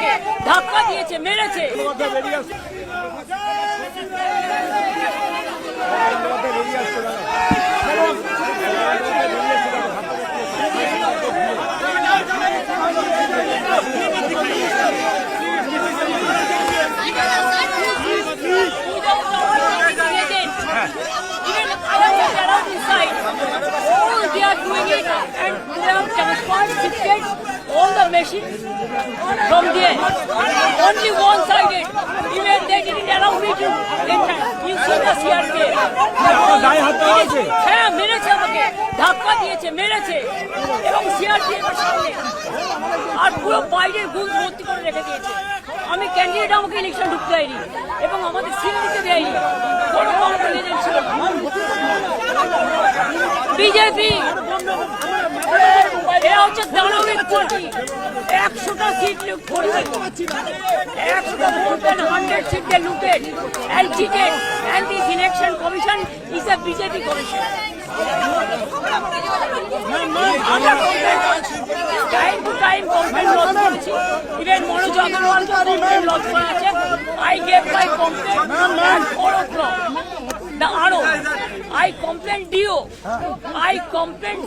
আমাকে ধাক্কা দিয়েছে, মেরেছে। All the machines from there, only one-sided. Even they didn't allow me to enter. You see the CRP. হ্যাঁ, মেরেছে আমাকে, ধাক্কা দিয়েছে, মেরেছে, এবং CRP এর সামনে আর পুরো বাইরের গুণ ভর্তি করে রেখে দিয়েছে। আমি ক্যান্ডিডেট, আমাকে ইলেকশন ঢুকতে দেয়নি এবং আমাদের সিল দিতে দেয়নি। কোনো কম্প্লেন ছিল না। বিজেপি এরা হচ্ছে দানবিক পার্টি। 100টা সিট লুট করবে, 100টা more than 100 seats they looted and cheated, and this election commission is a BJP commission. আমরা time to time complain lodge করেছি, even Manoj Agarwal complain lodge করা আছে। I gave my complaint at 4 o'clock. The RO, I complained DO, I complained